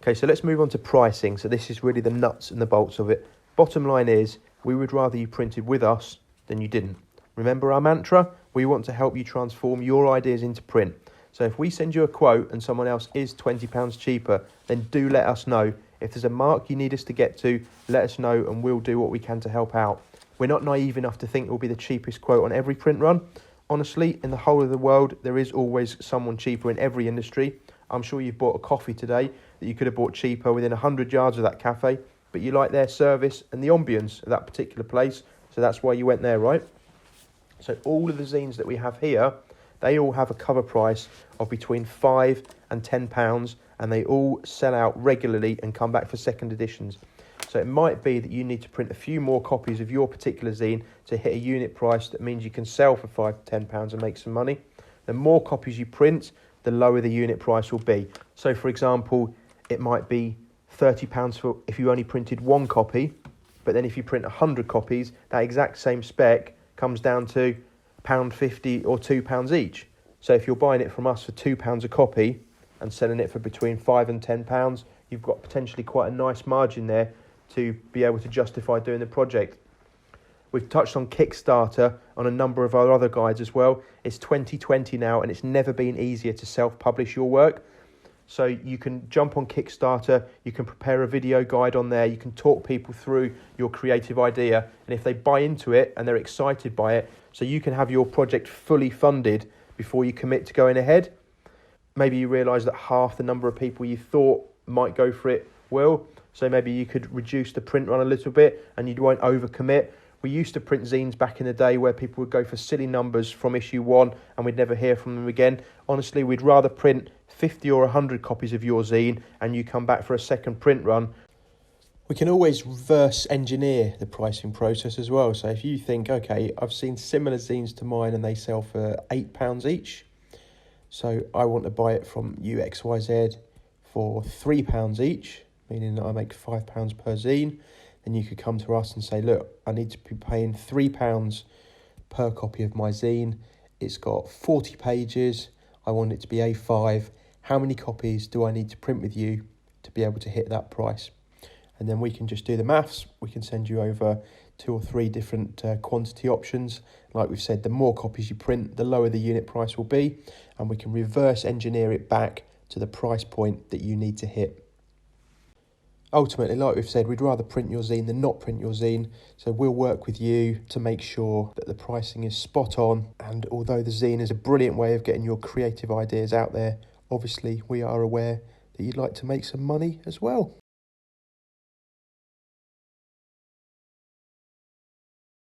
Okay, so let's move on to pricing. So this is really the nuts and the bolts of it. Bottom line is, we would rather you printed with us than you didn't. Remember our mantra? We want to help you transform your ideas into print. So if we send you a quote and someone else is £20 cheaper, then do let us know. If there's a mark you need us to get to, let us know and we'll do what we can to help out. We're not naive enough to think it will be the cheapest quote on every print run. Honestly, in the whole of the world, there is always someone cheaper in every industry. I'm sure you've bought a coffee today that you could have bought cheaper within 100 yards of that cafe, but you like their service and the ambience of that particular place, so that's why you went there, right? So all of the zines that we have here, they all have a cover price of between £5 and £10, and they all sell out regularly and come back for second editions. So it might be that you need to print a few more copies of your particular zine to hit a unit price that means you can sell for £5 to £10 and make some money. The more copies you print, the lower the unit price will be. So for example, it might be £30 for if you only printed one copy, but then if you print 100 copies, that exact same spec comes down to £1.50 or £2 each. So if you're buying it from us for £2 a copy and selling it for between £5 and £10, you've got potentially quite a nice margin there to be able to justify doing the project. We've touched on Kickstarter on a number of our other guides as well. It's 2020 now and it's never been easier to self-publish your work. So you can jump on Kickstarter, you can prepare a video guide on there, you can talk people through your creative idea, and if they buy into it and they're excited by it, so you can have your project fully funded before you commit to going ahead. Maybe you realise that half the number of people you thought might go for it will, so maybe you could reduce the print run a little bit and you won't overcommit. We used to print zines back in the day where people would go for silly numbers from issue 1 and we'd never hear from them again. Honestly, we'd rather print 50 or 100 copies of your zine and you come back for a second print run. We can always reverse engineer the pricing process as well. So if you think, okay, I've seen similar zines to mine and they sell for £8 each. So I want to buy it from you, Ex Why Zed, for £3 each, meaning that I make £5 per zine. Then you could come to us and say, look, I need to be paying £3 per copy of my zine. It's got 40 pages. I want it to be A5. How many copies do I need to print with you to be able to hit that price? And then we can just do the maths. We can send you over 2 or 3 different quantity options. Like we've said, the more copies you print, the lower the unit price will be. And we can reverse engineer it back to the price point that you need to hit. Ultimately, like we've said, we'd rather print your zine than not print your zine. So we'll work with you to make sure that the pricing is spot on. And although the zine is a brilliant way of getting your creative ideas out there, obviously we are aware that you'd like to make some money as well.